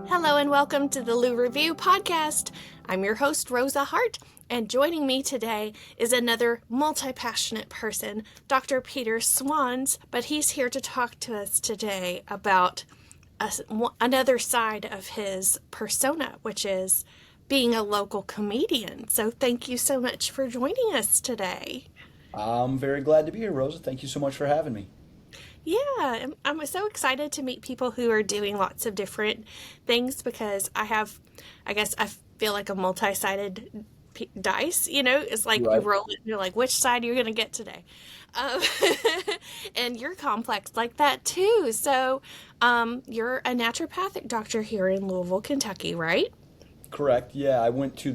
Hello and welcome to the Lou Review podcast. I'm your host, Rosa Hart, and joining me today is another multi-passionate person, Dr. Peter Swanz, but he's here to talk to us today about another side of his persona, which is being a local comedian. So thank you so much for joining us today. I'm very glad to be here, Rosa. Thank you so much for having me. Yeah, I'm so excited to meet people who are doing lots of different things because I guess I feel like a multi-sided dice, it's like you Right. roll it and you're like, which side are you going to get today? Um, and you're complex like that too. So you're a naturopathic doctor here in Louisville, Kentucky, right? Correct. Yeah, I went to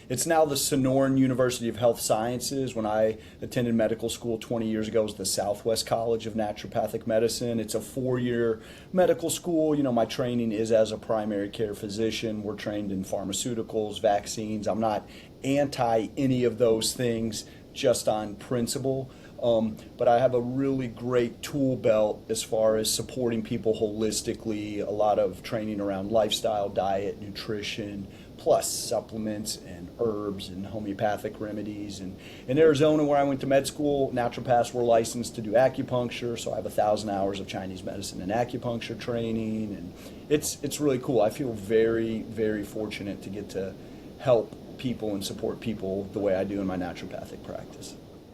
it's now the Sonoran University of Health Sciences. When I attended medical school 20 years ago, it was the Southwest College of Naturopathic Medicine. It's a 4-year medical school. My training is as a primary care physician. We're trained in pharmaceuticals, vaccines. I'm not anti any of those things, just on principle. But I have a really great tool belt as far as supporting people holistically, a lot of training around lifestyle, diet, nutrition, plus supplements and herbs and homeopathic remedies. And in Arizona, where I went to med school, naturopaths were licensed to do acupuncture, so I have 1,000 hours of Chinese medicine and acupuncture training, and it's really cool. I feel very, very fortunate to get to help people and support people the way I do in my naturopathic practice.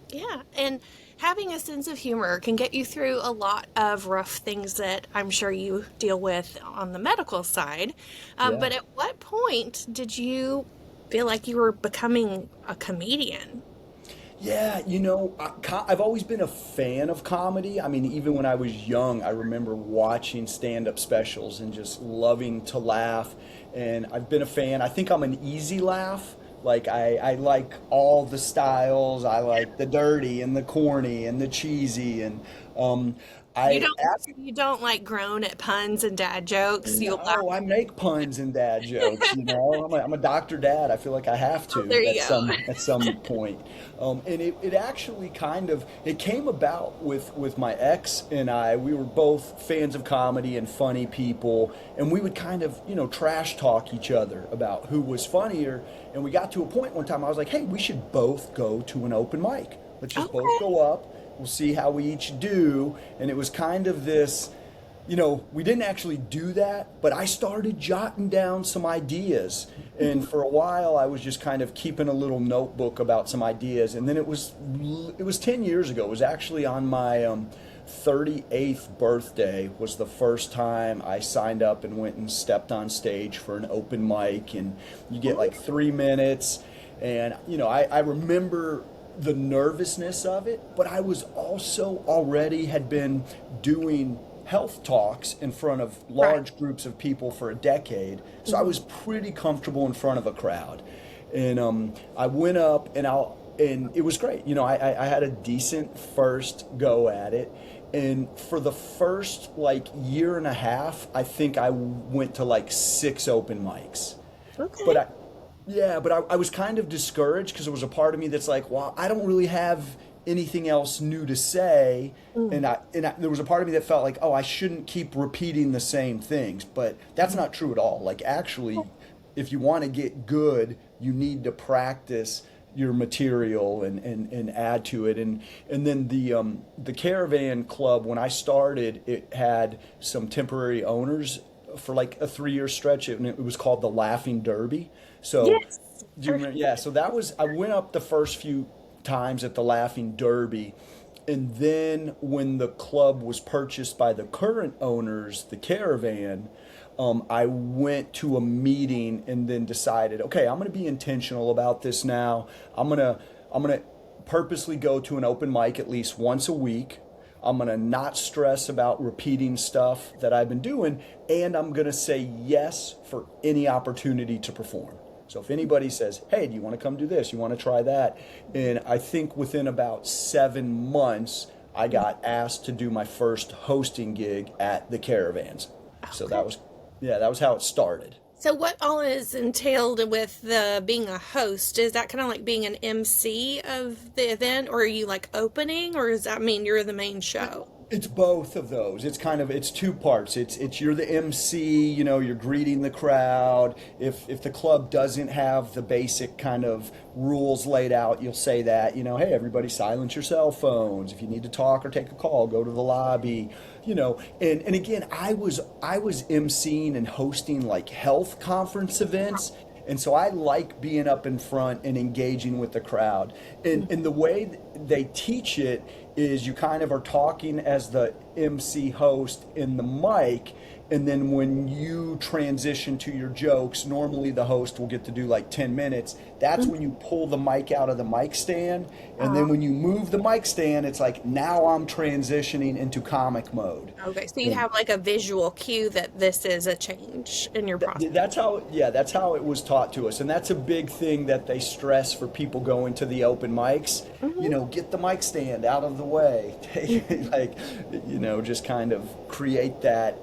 Yeah, and having a sense of humor can get you through a lot of rough things that I'm sure you deal with on the medical side. Yeah. But at what point did you feel like you were becoming a comedian? Yeah, I've always been a fan of comedy. I mean, even when I was young, I remember watching stand-up specials and just loving to laugh. And I've been a fan. I think I'm an easy laugh. Like I like all the styles. I like the dirty and the corny and the cheesy. And You I don't you don't like groan at puns and dad jokes. You'll laugh. No, I make puns and dad jokes. I'm a doctor dad. I feel like I have Oh, there to you go. at some point. And it actually it came about with my ex and I. We were both fans of comedy and funny people, and we would kind of trash talk each other about who was funnier. And we got to a point one time I was like, hey, we should both go to an open mic. Let's just both Okay. go up. We'll see how we each do. And it was kind of this. We didn't actually do that, but I started jotting down some ideas. And for a while, I was just kind of keeping a little notebook about some ideas. And then it was 10 years ago. It was actually on my 38th birthday was the first time I signed up and went and stepped on stage for an open mic. And you get like 3 minutes. And, I remember the nervousness of it, but I was also already had been doing health talks in front of Right. large groups of people for a decade. So I was pretty comfortable in front of a crowd. And I went up and it was great. I had a decent first go at it. And for the first like year and a half, I think I went to like 6 open mics. But Okay. I was kind of discouraged because there was a part of me that's like, well, I don't really have anything else new to say, Mm. there was a part of me that felt like, oh, I shouldn't keep repeating the same things, but that's not true at all. Like actually, if you want to get good, you need to practice your material and add to it. And then the Caravan Club, when I started, it had some temporary owners for like a 3-year stretch, and it was called the Laughing Derby. So Yes. do you remember? Yeah, so I went up the first few times at the Laughing Derby, and then when the club was purchased by the current owners, the Caravan, I went to a meeting and then decided, okay, I'm going to be intentional about this now. I'm gonna purposely go to an open mic at least once a week. I'm going to not stress about repeating stuff that I've been doing, and I'm going to say yes for any opportunity to perform. So if anybody says, hey, do you want to come do this? You want to try that? And I think within about 7 months, I got asked to do my first hosting gig at the Caravans. So Okay. that was how it started. So what all is entailed with the being a host? Is that kind of like being an MC of the event, or are you like opening, or does that mean you're the main show? It's both of those. It's two parts. It's you're the MC, you're greeting the crowd. If the club doesn't have the basic kind of rules laid out, you'll say that, hey, everybody silence your cell phones. If you need to talk or take a call, go to the lobby. And again, I was emceeing and hosting like health conference events. And so I like being up in front and engaging with the crowd. And the way they teach it is you kind of are talking as the MC host in the mic. And then when you transition to your jokes, normally the host will get to do like 10 minutes. That's when you pull the mic out of the mic stand. And then when you move the mic stand, it's like, now I'm transitioning into comic mode. Okay, so you have like a visual cue that this is a change in your process. That's how it was taught to us. And that's a big thing that they stress for people going to the open mics. Get the mic stand out of the way. Just kind of create that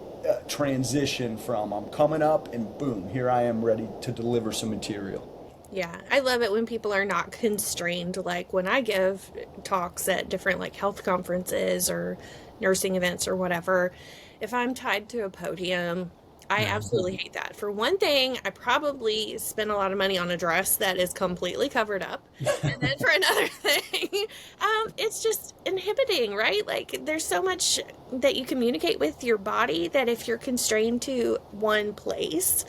transition from I'm coming up and boom, here I am ready to deliver some material. Yeah, I love it when people are not constrained. Like when I give talks at different like health conferences or nursing events or whatever, if I'm tied to a podium, I absolutely hate that. For one thing, I probably spend a lot of money on a dress that is completely covered up. And then for another thing, it's just inhibiting, right? Like there's so much that you communicate with your body that if you're constrained to one place,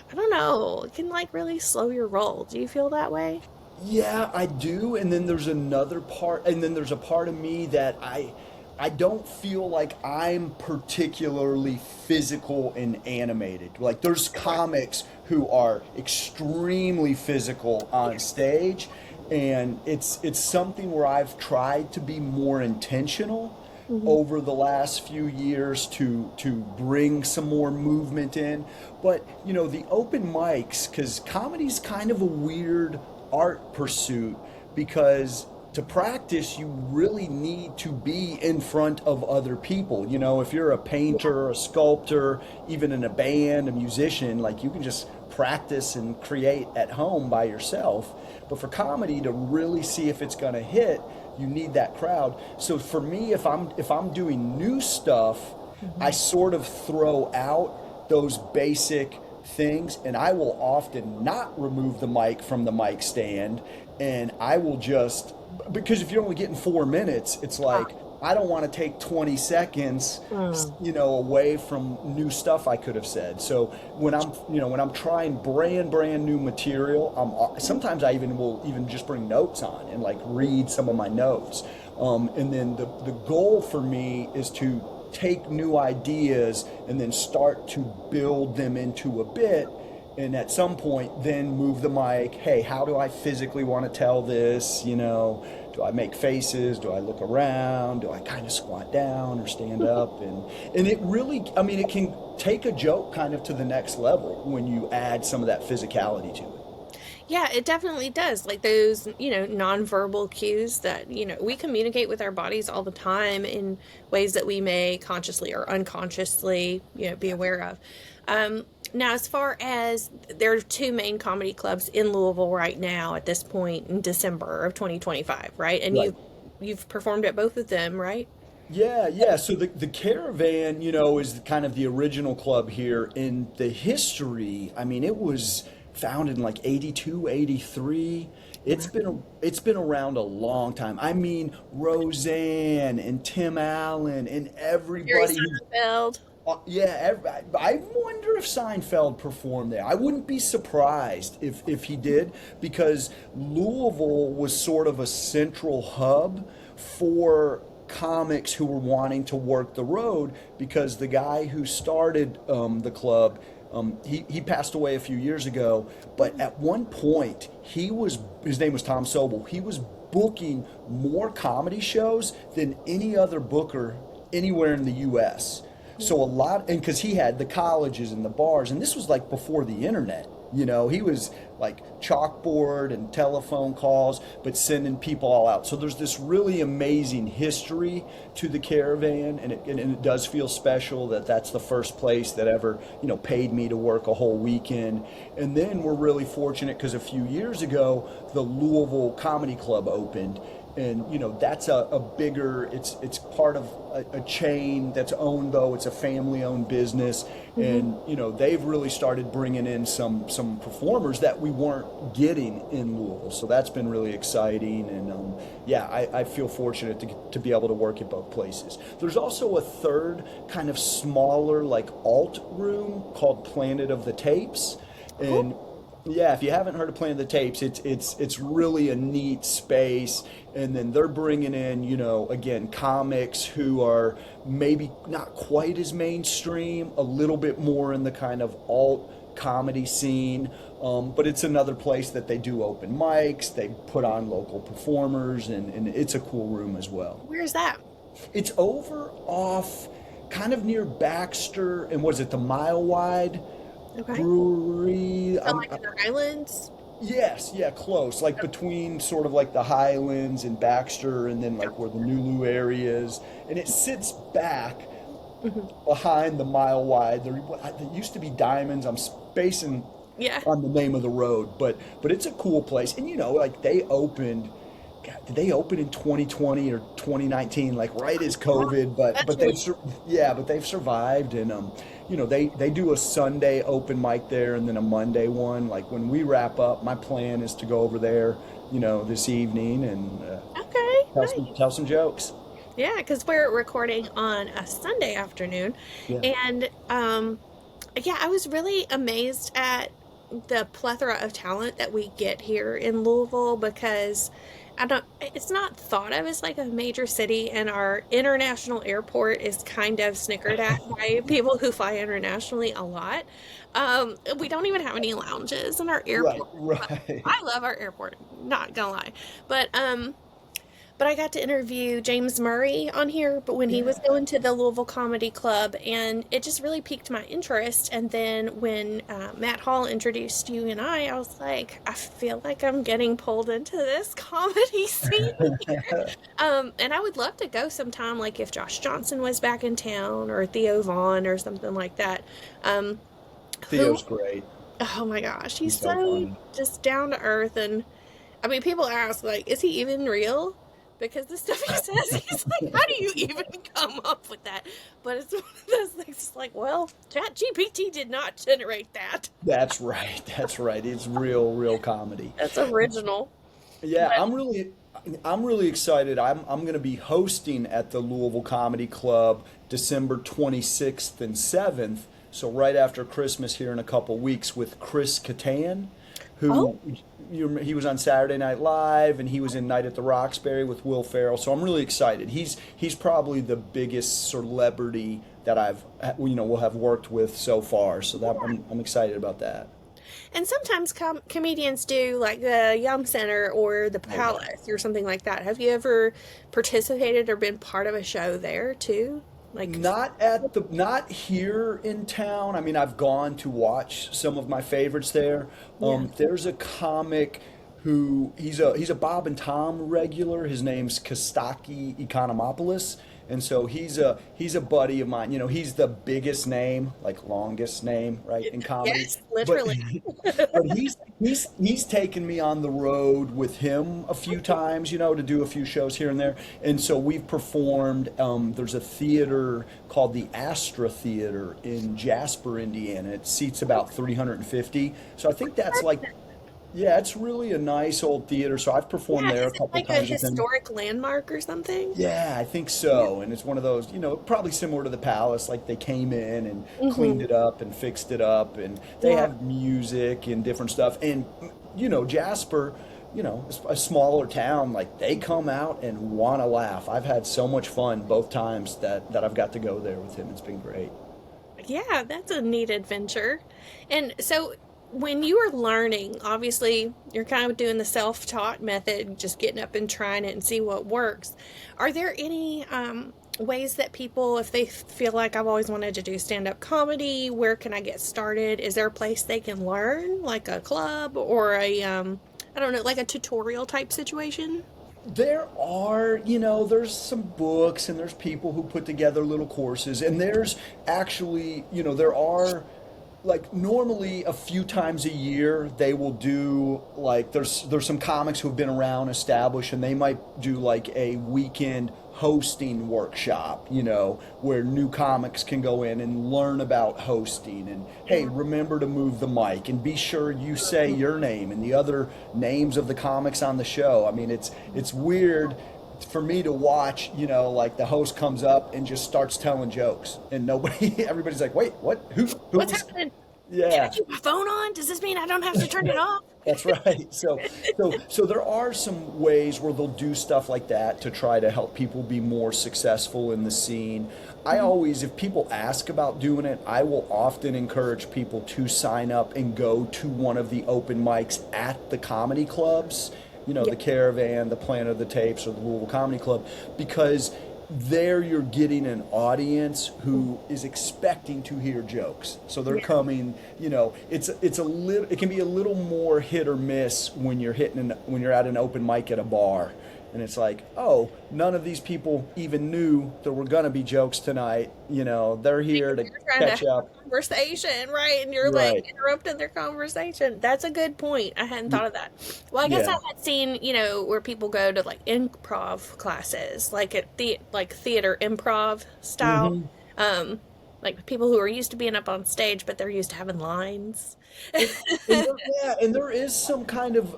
I don't know, it can like really slow your roll. Do you feel that way? Yeah, I do. And then there's another part, and then there's a part of me that I don't feel like I'm particularly physical and animated. Like there's comics who are extremely physical on stage, and it's something where I've tried to be more intentional over the last few years to bring some more movement in. But the open mics, because comedy's kind of a weird art pursuit, because to practice, you really need to be in front of other people. If you're a painter, a sculptor, even in a band, a musician, like you can just practice and create at home by yourself. But for comedy to really see if it's going to hit, you need that crowd. So for me, if I'm doing new stuff, I sort of throw out those basic things, and I will often not remove the mic from the mic stand, and I will just, because if you're only getting 4 minutes, it's like I don't want to take 20 seconds, away from new stuff I could have said. So when I'm trying brand new material, sometimes I will even just bring notes on and like read some of my notes. And then the goal for me is to take new ideas and then start to build them into a bit. And at some point, then move the mic. Hey, how do I physically want to tell this? Do I make faces? Do I look around? Do I kind of squat down or stand up? And it really, it can take a joke kind of to the next level when you add some of that physicality to it. Yeah, it definitely does. Like those, nonverbal cues that, we communicate with our bodies all the time in ways that we may consciously or unconsciously, be aware of. Now, as far as there are two main comedy clubs in Louisville right now at this point in December of 2025, right? And Right. you've performed at both of them, right? Yeah. So the Caravan, is kind of the original club here. In the history, it was founded in like 82, 83. It's been around a long time. Roseanne and Tim Allen and everybody. Jerry Seinfeld. I wonder if Seinfeld performed there. I wouldn't be surprised if he did, because Louisville was sort of a central hub for comics who were wanting to work the road, because the guy who started the club, he passed away a few years ago, but at one point his name was Tom Sobel. He was booking more comedy shows than any other booker anywhere in the U.S. So a lot, and because he had the colleges and the bars, and this was like before the internet. He was like chalkboard and telephone calls, but sending people all out. So there's this really amazing history to the Caravan, and it does feel special that that's the first place that ever, paid me to work a whole weekend. And then we're really fortunate because a few years ago, the Louisville Comedy Club opened, And that's a bigger, it's part of a chain that's owned, though it's a family owned business. And they've really started bringing in some performers that we weren't getting in Louisville, so that's been really exciting. And yeah, I feel fortunate to be able to work at both places. There's also a third kind of smaller like alt room called Planet of the Tapes. And yeah, if you haven't heard of Planet of the Tapes, it's really a neat space. And then they're bringing in, again, comics who are maybe not quite as mainstream, a little bit more in the kind of alt comedy scene. But it's another place that they do open mics, they put on local performers, and it's a cool room as well. Where's that? It's over off kind of near Baxter, and was it the Mile Wide Brewery? So like in the Highlands? Yes, yeah, close. Like between sort of like the Highlands and Baxter, and then like where the Nulu area is. And it sits back behind the Mile Wide. There used to be Diamonds. I'm spacing on the name of the road, but it's a cool place. And like they opened. God, did they open in 2020 or 2019? Like right as COVID, but they've survived. And they do a Sunday open mic there, and then a Monday one. Like when we wrap up, my plan is to go over there, this evening and tell some jokes. Yeah, because we're recording on a Sunday afternoon, and I was really amazed at the plethora of talent that we get here in Louisville, because it's not thought of as like a major city, and our international airport is kind of snickered at by people who fly internationally a lot. We don't even have any lounges in our airport. Right. I love our airport, not gonna lie. But I got to interview James Murray on here, but when he was going to the Louisville Comedy Club, and it just really piqued my interest. And then when Matt Hall introduced you and I was like, I feel like I'm getting pulled into this comedy scene here. And I would love to go sometime, like if Josh Johnson was back in town, or Theo Vaughn or something like that. Theo's great. Oh my gosh, he's so just down to earth. And I mean, people ask, like, is he even real? Because the stuff he says, he's like, how do you even come up with that? But it's one of those things, it's like, well, ChatGPT did not generate that. That's right. It's real comedy. That's original. Yeah, but I'm really excited. I'm going to be hosting at the Louisville Comedy Club December 26th and 7th, so right after Christmas here in a couple weeks, with Chris Kattan, who he was on Saturday Night Live, and he was in Night at the Roxbury with Will Ferrell. So I'm really excited. He's probably the biggest celebrity that I've will have worked with so far. So that I'm excited about that. And sometimes comedians do like the Yum Center or the Palace or something like that. Have you ever participated or been part of a show there too? Like not here in town. I mean, I've gone to watch some of my favorites there. There's a comic who he's a Bob and Tom regular. His name's Kostaki Economopoulos. And so he's a buddy of mine. He's the biggest name, like longest name, right, in comedy. Yes, literally. But he's taken me on the road with him a few times, to do a few shows here and there. And so we've performed. There's a theater called the Astra Theater in Jasper, Indiana. It seats about 350. So I think that's like. Yeah, it's really a nice old theater. So I've performed there a couple like times. Like a historic landmark or something? Yeah, I think so. And it's one of those, probably similar to the Palace. Like they came in and cleaned it up and fixed it up, and they have music and different stuff. And Jasper, a smaller town, like they come out and want to laugh. I've had so much fun both times that I've got to go there with him. It's been great. Yeah, that's a neat adventure. And so when you were learning, obviously you're kind of doing the self-taught method, just getting up and trying it and see what works. Are there any ways that people, if they feel like I've always wanted to do stand-up comedy, where can I get started? Is there a place they can learn, like a club or a, I don't know, like a tutorial type situation? There are, there's some books, and there's people who put together little courses, and there's actually, there are like normally a few times a year they will do like there's some comics who have been around established and they might do like a weekend hosting workshop, where new comics can go in and learn about hosting and hey, remember to move the mic and be sure you say your name and the other names of the comics on the show. I mean, it's weird for me to watch, like the host comes up and just starts telling jokes and everybody's like, wait, what? What's happening? Yeah. Can I keep my phone on? Does this mean I don't have to turn it off? That's right. So there are some ways where they'll do stuff like that to try to help people be more successful in the scene. I always, if people ask about doing it, I will often encourage people to sign up and go to one of the open mics at the comedy clubs, the Caravan, the Planet of the Tapes, or the Louisville Comedy Club, because there you're getting an audience who is expecting to hear jokes. So they're coming, it's a little, it can be a little more hit or miss when you're at an open mic at a bar. And it's like, oh, none of these people even knew there were going to be jokes tonight. They're here to catch up. Conversation, right? And you're like interrupting their conversation. That's a good point. I hadn't thought of that. Well, I guess I had seen, where people go to like improv classes, like at theater improv style. Like people who are used to being up on stage, but they're used to having lines. And there is some kind of,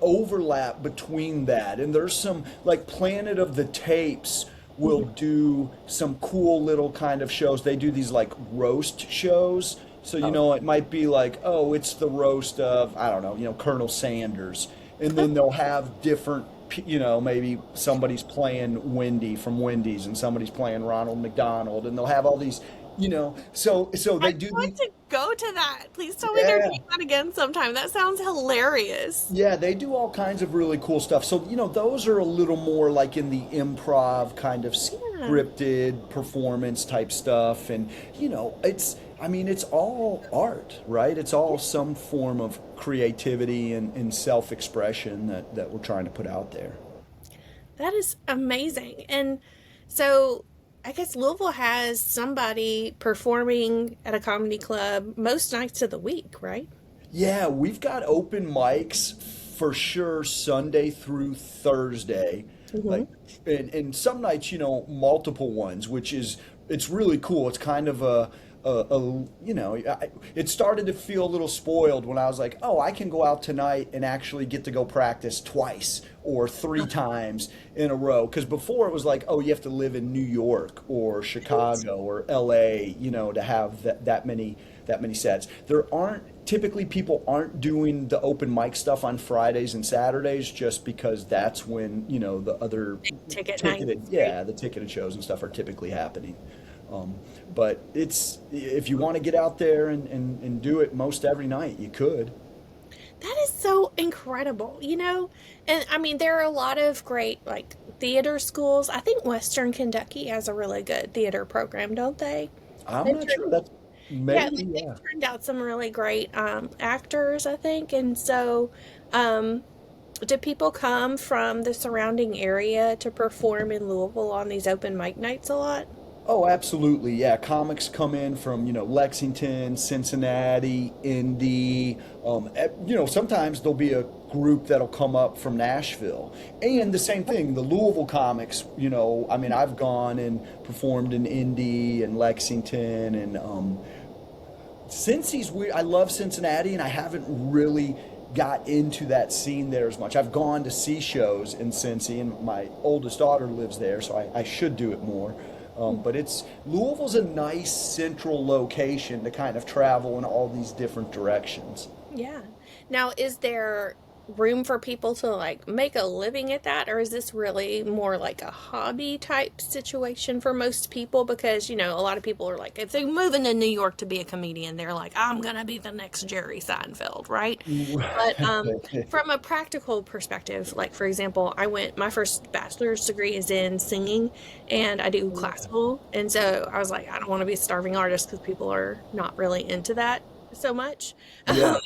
overlap between that. And there's some, like Planet of the Tapes will do some cool little kind of shows. They do these like roast shows. So, it might be like, oh, it's the roast of, I don't know, Colonel Sanders. And then they'll have different, maybe somebody's playing Wendy from Wendy's and somebody's playing Ronald McDonald. And they'll have all these, so they do. I want to go to that. Please tell me they're doing that again sometime. That sounds hilarious. Yeah, they do all kinds of really cool stuff. So, those are a little more like in the improv kind of scripted performance type stuff. And, it's all art, right? It's all some form of creativity and self-expression that we're trying to put out there. That is amazing. And so I guess Louisville has somebody performing at a comedy club most nights of the week, right? Yeah, we've got open mics for sure Sunday through Thursday. Like, and some nights, multiple ones, it's really cool. It's kind of it started to feel a little spoiled when I was like, oh, I can go out tonight and actually get to go practice twice or 3 times in a row. Because before it was like, oh, you have to live in New York or Chicago or LA, to have that many sets. Typically people aren't doing the open mic stuff on Fridays and Saturdays just because that's when, the other the ticketed shows and stuff are typically happening. But if you want to get out there and do it most every night, you could. That is so incredible, and I mean, there are a lot of great like theater schools. I think Western Kentucky has a really good theater program, don't they? I'm not sure. That's maybe, they turned out some really great actors, I think. And so, do people come from the surrounding area to perform in Louisville on these open mic nights a lot? Oh, absolutely. Yeah. Comics come in from, Lexington, Cincinnati, Indy. Sometimes there'll be a group that'll come up from Nashville. And the same thing, the Louisville comics, I've gone and performed in Indy and Lexington and Cincy's weird. I love Cincinnati and I haven't really got into that scene there as much. I've gone to see shows in Cincy and my oldest daughter lives there, so I should do it more. But Louisville's a nice central location to kind of travel in all these different directions. Yeah. Now, is there room for people to like make a living at that, or is this really more like a hobby type situation for most people? Because a lot of people are like, if they're moving to New York to be a comedian, they're like, I'm gonna be the next Jerry Seinfeld, right? But from a practical perspective, like for example, my first bachelor's degree is in singing and I do classical, and so I was like, I don't want to be a starving artist because people are not really into that so much. Yeah.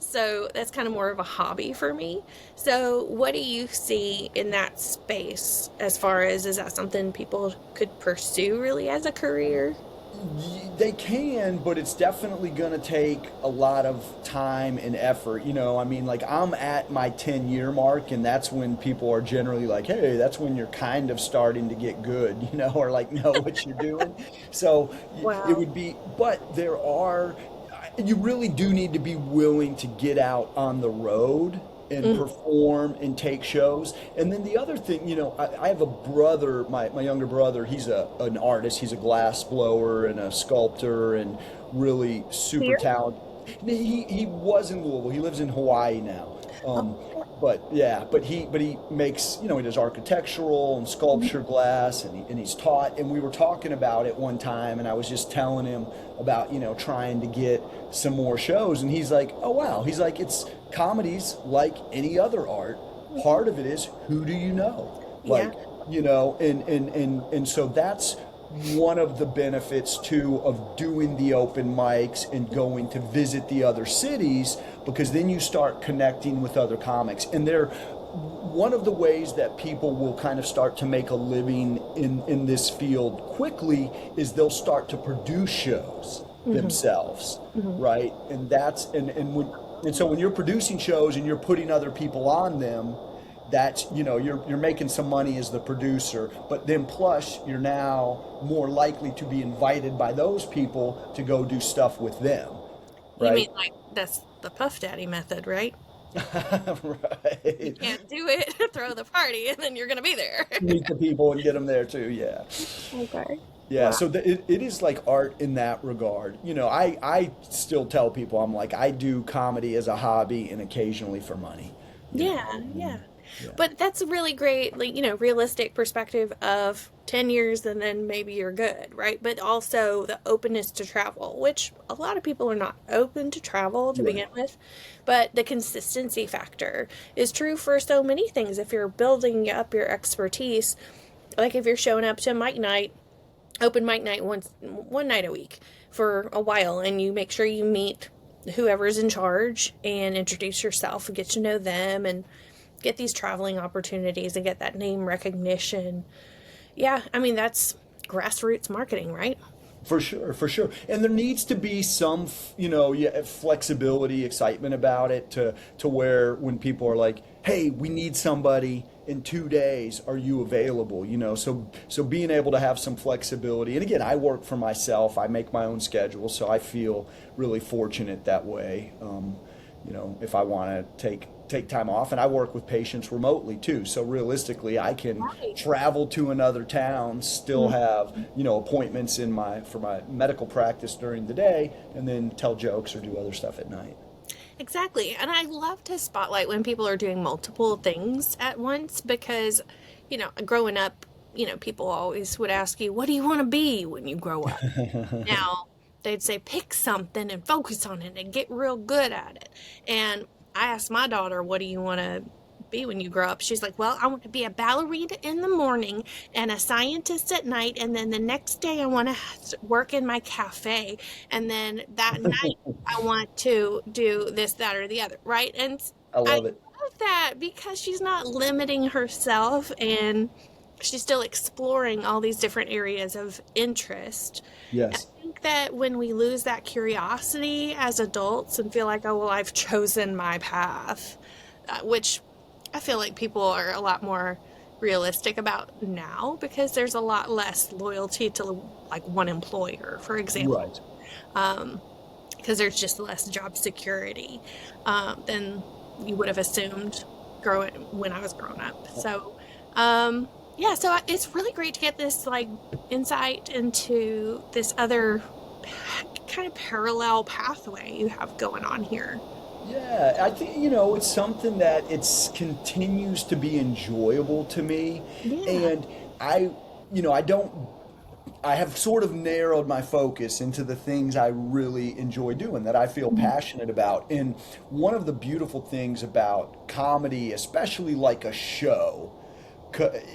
So that's kind of more of a hobby for me. So what do you see in that space as far as, is that something people could pursue really as a career? They can, but it's definitely going to take a lot of time and effort. I mean, like I'm at my 10-year mark, and that's when people are generally like, hey, that's when you're kind of starting to get good, or like know what you're doing. So it Wow. would be, but you really do need to be willing to get out on the road and Mm. perform and take shows. And then the other thing, I have a brother, my younger brother, he's an artist, he's a glass blower and a sculptor and really super Here? talented. He was in Louisville, he lives in Hawaii now. Oh, But he makes, he does architectural and sculpture glass, and he's taught, and we were talking about it one time, and I was just telling him about, trying to get some more shows, and he's like, oh wow, he's like, it's comedy's like any other art. Part of it is, who do you know? yeah. Like, and so that's one of the benefits too of doing the open mics and going to visit the other cities, because then you start connecting with other comics, and they're one of the ways that people will kind of start to make a living in this field quickly is they'll start to produce shows themselves, right? And that's and so when you're producing shows and you're putting other people on them, that's, you're making some money as the producer, but then plus you're now more likely to be invited by those people to go do stuff with them, You mean right? like that's the Puff Daddy method, right? You Right. can't do it, throw the party, and then you're going to be there. Meet the people and get them there too. Yeah. Okay. Yeah. Wow. So it is like art in that regard. I still tell people, I'm like, I do comedy as a hobby and occasionally for money, Yeah, yeah. Yeah. But that's a really great, like, realistic perspective of 10 years and then maybe you're good, right? But also the openness to travel, which a lot of people are not open to travel to Right. begin with. But the consistency factor is true for so many things. If you're building up your expertise, like if you're showing up to mic night, open mic night one night a week for a while, and you make sure you meet whoever's in charge and introduce yourself and get to know them and get these traveling opportunities and get that name recognition. Yeah, I mean, that's grassroots marketing, right? For sure, for sure. And there needs to be some, yeah, flexibility, excitement about it to where when people are like, "Hey, we need somebody in 2 days. Are you available?" So being able to have some flexibility. And again, I work for myself. I make my own schedule, so I feel really fortunate that way. If I want to take time off, and I work with patients remotely too, so realistically I can Right. travel to another town, still have appointments for my medical practice during the day, and then tell jokes or do other stuff at night. Exactly. And I love to spotlight when people are doing multiple things at once because, growing up, people always would ask you, what do you want to be when you grow up? Now, they'd say, pick something and focus on it and get real good at it. And I asked my daughter, what do you want to be when you grow up? She's like, well, I want to be a ballerina in the morning and a scientist at night. And then the next day, I want to work in my cafe. And then that night, I want to do this, that, or the other. Right. And I I love it. love that because she's not limiting herself and she's still exploring all these different areas of interest. I Yes. think that when we lose that curiosity as adults and feel like, oh, well, I've chosen my path, which I feel like people are a lot more realistic about now because there's a lot less loyalty to like one employer, for example, Right. because there's just less job security than you would have assumed growing when I was growing up. So, yeah, so it's really great to get this like insight into this other kind of parallel pathway you have going on here. Yeah, I think it's something that it's continues to be enjoyable to me, Yeah. and I, I don't. I have sort of narrowed my focus into the things I really enjoy doing that I feel passionate about. And one of the beautiful things about comedy, especially like a show,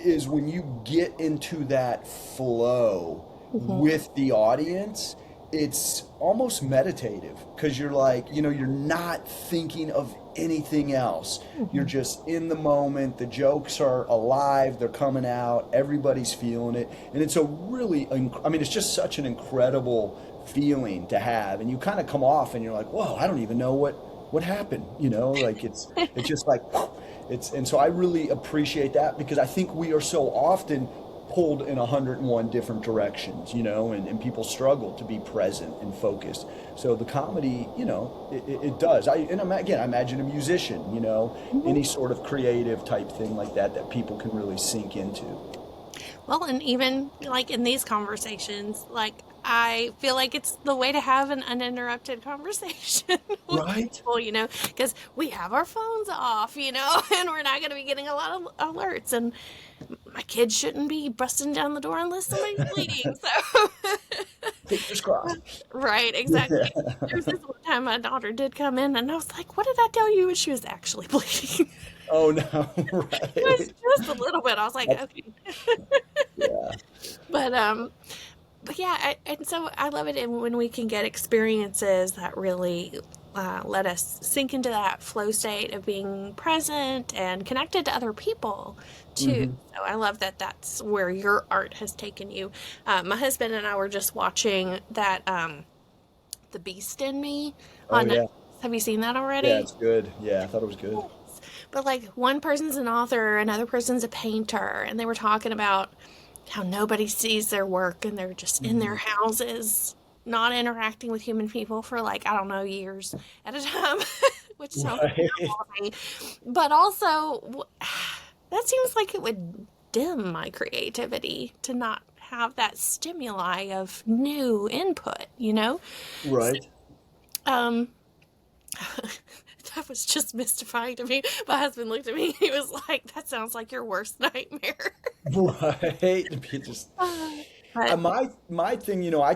is when you get into that flow Mhm. with the audience, it's almost meditative because you're like, you're not thinking of anything else. You're just in the moment. The jokes are alive. They're coming out. Everybody's feeling it. And it's a really, I mean, it's just such an incredible feeling to have. And you kind of come off and you're like, whoa, I don't even know what happened. Like it's just like, and so I really appreciate that because I think we are so often pulled in 101 different directions, and people struggle to be present and focused. So the comedy, it does. I imagine a musician, any sort of creative type thing like that people can really sink into. Well, and even like in these conversations, like I feel like it's the way to have an uninterrupted conversation with Right? people, because we have our phones off, and we're not going to be getting a lot of alerts. And my kids shouldn't be busting down the door unless somebody's bleeding. So, Fingers crossed. right, exactly. There was this one time my daughter did come in, and I was like, "What did I tell you?" And she was actually bleeding. Oh no, It was right. just a little bit. I was like, That's- "Okay," yeah. but yeah, and so I love it when we can get experiences that really let us sink into that flow state of being present and connected to other people too. Hmm. So I love that that's where your art has taken you. My husband and I were just watching that The Beast in Me Oh on yeah. Netflix. Have you seen that Yeah, already? it's good. Yeah, I thought it was good. But like one person's an author, another person's a painter, and they were talking about how nobody sees their work and they're just in their Mhm. houses, not interacting with human people for like, I don't know, years at a time, which sounds Right. terrible to me. But also, that seems like it would dim my creativity to not have that stimuli of new input. So, Right. um, that was just mystifying to me. My husband looked at me. He was like, "That sounds like your worst nightmare." Right. It just But my thing, I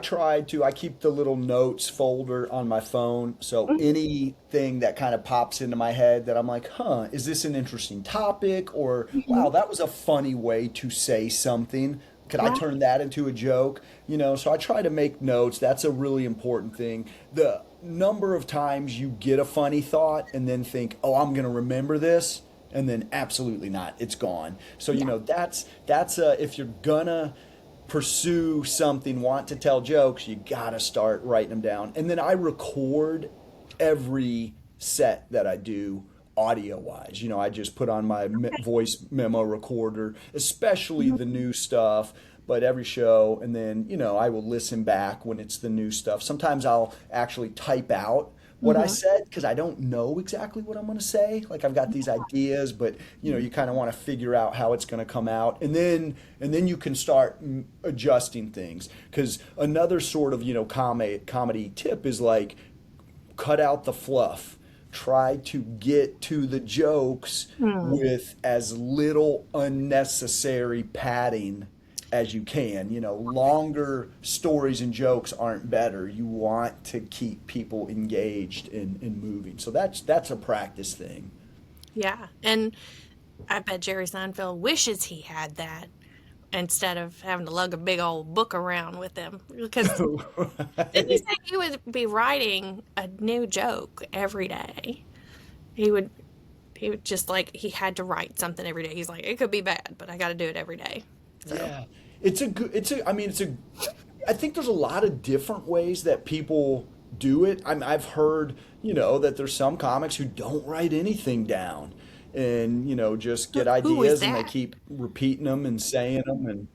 keep the little notes folder on my phone. So anything that kind of pops into my head that I'm like, is this an interesting topic? Or wow, mhm, that was a funny way to say something. Could I right, turn that into a joke? So I try to make notes. That's a really important thing. The number of times you get a funny thought and then think, oh, I'm going to remember this. And then absolutely not. It's gone. So, yeah, that's if you're gonna pursue something, want to tell jokes, you gotta start writing them down. And then I record every set that I do audio wise. I just put on my voice memo recorder, especially the new stuff, but every show. And then, I will listen back when it's the new stuff. Sometimes I'll actually type out what I hmm said because I don't know exactly what I'm going to say. Like I've got these ideas, but you kind of want to figure out how it's going to come out, and then you can start adjusting things. Because another sort of comedy tip is like cut out the fluff. Try to get to the jokes with as little unnecessary padding as you can. Longer stories and jokes aren't better. You want to keep people engaged and moving. So that's a practice thing. yeah. And I bet Jerry Seinfeld wishes he had that instead of having to lug a big old book around with him. Because didn't he Right. say he would be writing a new joke every day? He would. He would just like he had to write something every day. He's like, it could be bad, but I got to do it every day. So. Yeah. I mean, I think there's a lot of different ways that people do it. I've heard, that there's some comics who don't write anything down and, just get Who is ideas and they that? keep repeating them and saying them. And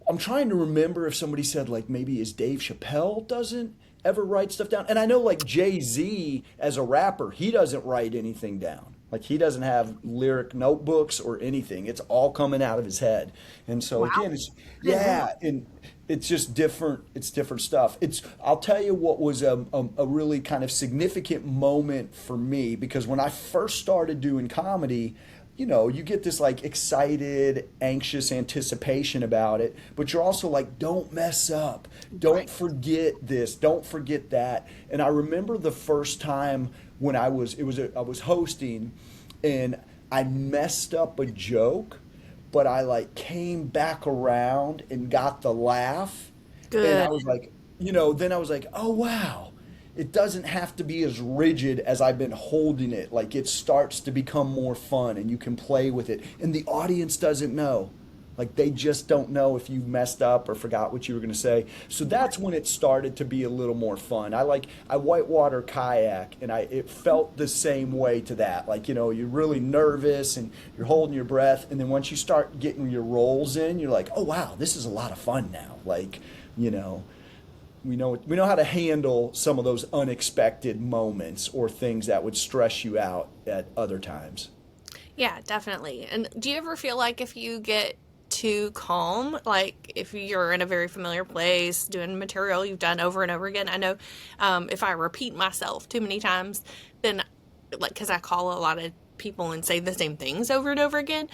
I'm trying to remember if somebody said, like, maybe is Dave Chappelle doesn't ever write stuff down. And I know, like, Jay-Z as a rapper, he doesn't write anything down. Like, he doesn't have lyric notebooks or anything. It's all coming out of his head. And so, Wow. again, it's, I didn't know. yeah, and it's just different. It's different stuff. I'll tell you what was a really kind of significant moment for me because when I first started doing comedy, you get this like excited, anxious anticipation about it, but you're also like, don't mess up. Don't Right. forget this. Don't forget that. And I remember the first time when I was hosting and I messed up a joke, but I like came back around and got the laugh. And I Good. was like, then I was like, oh wow, it doesn't have to be as rigid as I've been holding it. Like it starts to become more fun and you can play with it. And the audience doesn't know. Like they just don't know if you messed up or forgot what you were going to say. So that's when it started to be a little more fun. I whitewater kayak and it felt the same way to that. Like, you're really nervous and you're holding your breath. And then once you start getting your rolls in, you're like, oh wow, this is a lot of fun now. Like, we know how to handle some of those unexpected moments or things that would stress you out at other times. Yeah, definitely. And do you ever feel like if you get too calm, like if you're in a very familiar place doing material you've done over and over again? I know if I repeat myself too many times, then like, because I call a lot of people and say the same things over and over again,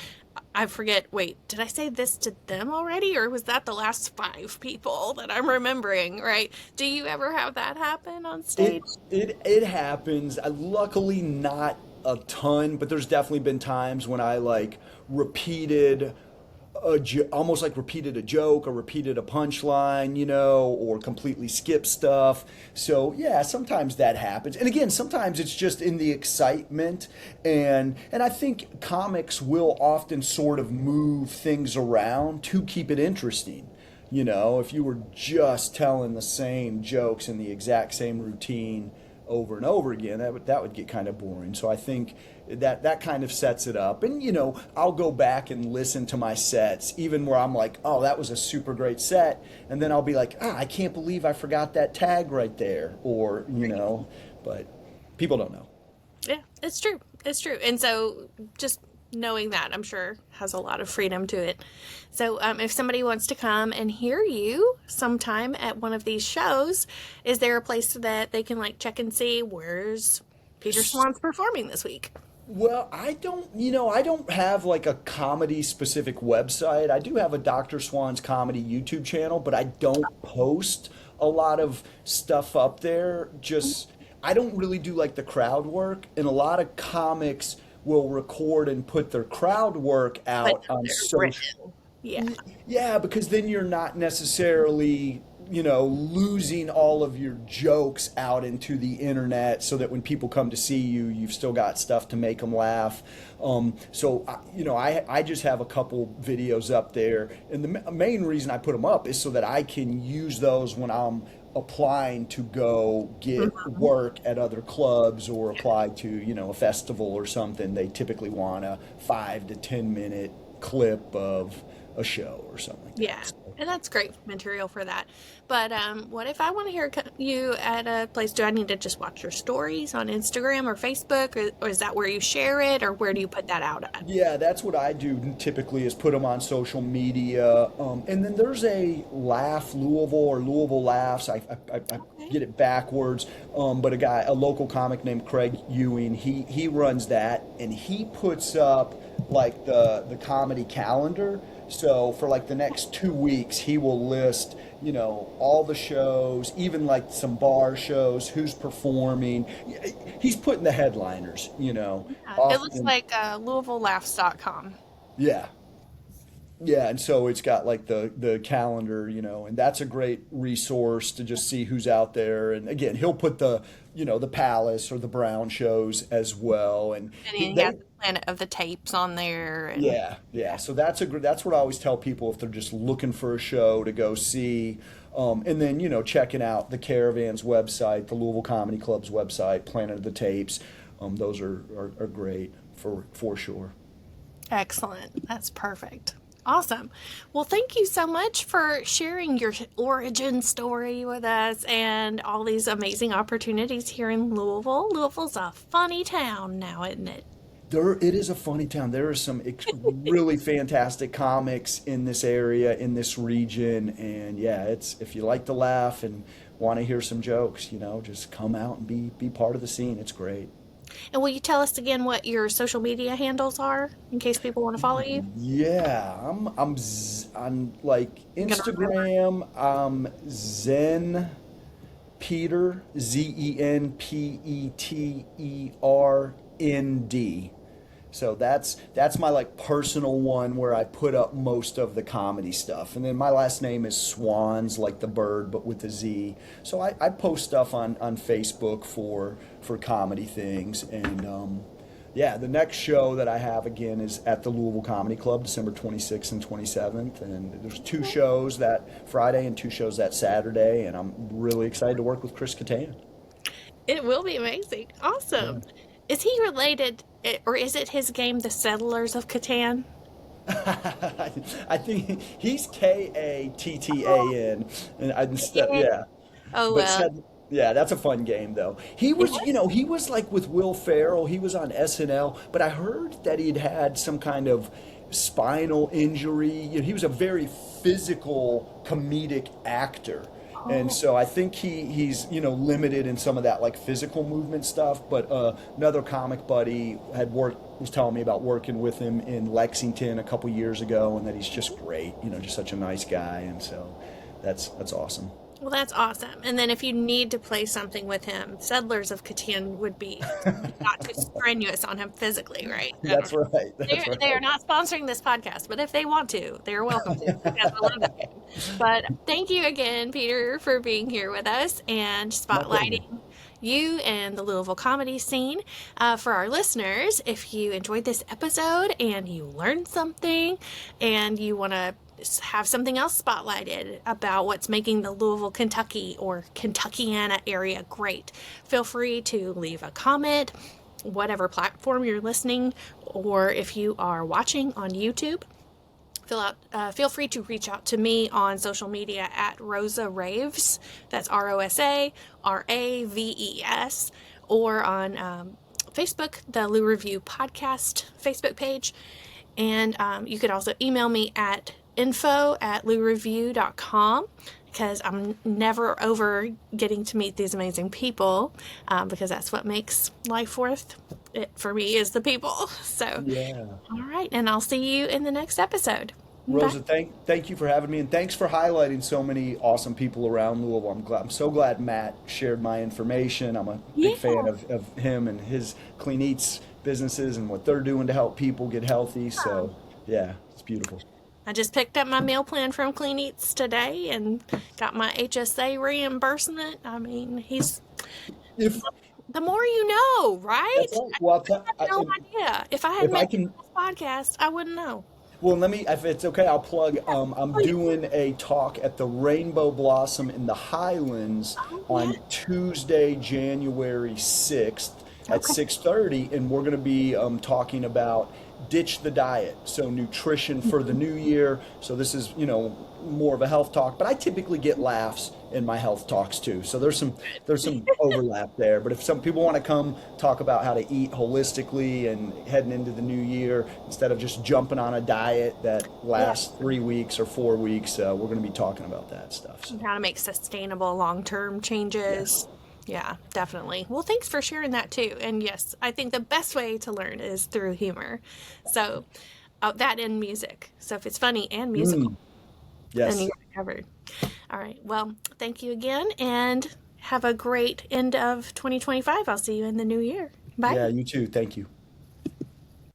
I forget, wait, did I say this to them already, or was that the last 5 people that I'm remembering, right? Do you ever have that happen on stage? It happens. Luckily not a ton, but there's definitely been times when I like repeated almost like repeated a joke or repeated a punchline, or completely skipped stuff. So yeah, sometimes that happens. And again, sometimes it's just in the excitement, and I think comics will often sort of move things around to keep it interesting. If you were just telling the same jokes in the exact same routine over and over again, that would get kind of boring. So I think that kind of sets it up. And I'll go back and listen to my sets, even where I'm like, oh, that was a super great set, and then I'll be like, I can't believe I forgot that tag right there, or but people don't know. Yeah, it's true. It's true. And so just knowing that, I'm sure, has a lot of freedom to it. So if somebody wants to come and hear you sometime at one of these shows, is there a place that they can like check and see where's Peter Swanz performing this week? Well, I don't have like a comedy specific website. I do have a Dr. Swan's comedy YouTube channel, but I don't post a lot of stuff up there. I don't really do like the crowd work, and a lot of comics will record and put their crowd work out on social. Yeah. Yeah, because then you're not necessarily, losing all of your jokes out into the internet, so that when people come to see you, you've still got stuff to make them laugh. I just have a couple videos up there, and the main reason I put them up is so that I can use those when I'm applying to go get work at other clubs or apply to, a festival or something. They typically want a 5 to 10 minute clip of a show or something like that. Yeah, and that's great material for that. But what if I want to hear you at a place? Do I need to just watch your stories on Instagram or Facebook, or is that where you share it, or where do you put that out at? Yeah, that's what I do typically, is put them on social media. And then there's a Laugh Louisville, or Louisville Laughs. I get it backwards. But a local comic named Craig Ewing, he runs that, and he puts up like the comedy calendar. So for like the next 2 weeks, he will list, all the shows, even like some bar shows, who's performing. He's putting the headliners, Yeah, it looks like LouisvilleLaughs.com. Yeah. Yeah, and so it's got like the calendar, and that's a great resource to just see who's out there. And again, he'll put the Palace or the Brown shows as well. And he has the Planet of the Tapes on there. And yeah. So that's what I always tell people if they're just looking for a show to go see. And then, checking out the Caravan's website, the Louisville Comedy Club's website, Planet of the Tapes. Those are great for sure. Excellent. That's perfect. Awesome. Well, thank you so much for sharing your origin story with us and all these amazing opportunities here in Louisville. Louisville's a funny town now, isn't it? It is a funny town. There are some really fantastic comics in this area, in this region, and yeah, if you like to laugh and want to hear some jokes, just come out and be part of the scene. It's great. And will you tell us again what your social media handles are in case people want to follow you? Yeah, I'm on like Instagram. Zen Peter, ZenPeterND, So that's my like personal one where I put up most of the comedy stuff. And then my last name is Swanz, like the bird, but with a Z. So I post stuff on Facebook for comedy things. And yeah, the next show that I have again is at the Louisville Comedy Club, December 26th and 27th. And there's 2 shows that Friday and 2 shows that Saturday. And I'm really excited to work with Chris Kattan. It will be amazing. Awesome. Is he related, or is it his game, The Settlers of Catan? I think he's Kattan, and instead, yeah. Oh, But well. yeah, that's a fun game though. He was like with Will Ferrell. He was on SNL, but I heard that he'd had some kind of spinal injury. He was a very physical comedic actor. And Oh, so I think he's limited in some of that like physical movement stuff. But another comic buddy was telling me about working with him in Lexington a couple years ago, and that he's just great. Just such a nice guy, and so that's awesome. well, that's awesome. And then if you need to play something with him, Settlers of Catan would be not too strenuous on him physically, right? I don't That's know. right. That's They are right. not sponsoring this podcast, but if they want to, they're welcome to, because I love that game. But thank you again, Peter, for being here with us and My pleasure. spotlighting you and the Louisville comedy scene. For our listeners, if you enjoyed this episode and you learned something and you want to have something else spotlighted about what's making the Louisville, Kentucky or Kentuckiana area great, feel free to leave a comment, whatever platform you're listening, or if you are watching on YouTube, feel free to reach out to me on social media at Rosa Raves. That's RosaRaves, or on Facebook, the Lou Review Podcast Facebook page. And you could also email me at info@loureview.com, because I'm never over getting to meet these amazing people, because that's what makes life worth it for me, is the people. So, Yeah. all right, and I'll see you in the next episode. Bye. Rosa, thank you for having me, and thanks for highlighting so many awesome people around Louisville. I'm so glad Matt shared my information. I'm a Yeah. big fan of him and his Clean Eats businesses and what they're doing to help people get healthy. So yeah, it's beautiful. I just picked up my meal plan from Clean Eats today and got my HSA reimbursement. I mean, If the more you know, right? that's right. Well, I had no idea. If I had if I met can. this podcast, I wouldn't know. Well, if it's okay, I'll plug. I'm doing a talk at the Rainbow Blossom in the Highlands Oh, yeah. on Tuesday, January 6th at Okay. 6:30, and we're going to be talking about ditch the diet, so nutrition for the new year. So this is, more of a health talk, but I typically get laughs in my health talks too. So there's some overlap there. But if some people want to come talk about how to eat holistically and heading into the new year instead of just jumping on a diet that Yeah. lasts 3 weeks or 4 weeks, we're going to be talking about that stuff. So, How to make sustainable long-term changes. yes. Yeah, definitely. Well, thanks for sharing that too. And yes, I think the best way to learn is through humor. So, that and music. So if it's funny and musical, Mm, then you yes. got it covered. All right. Well, thank you again, and have a great end of 2025. I'll see you in the new year. Bye. Yeah, you too. Thank you.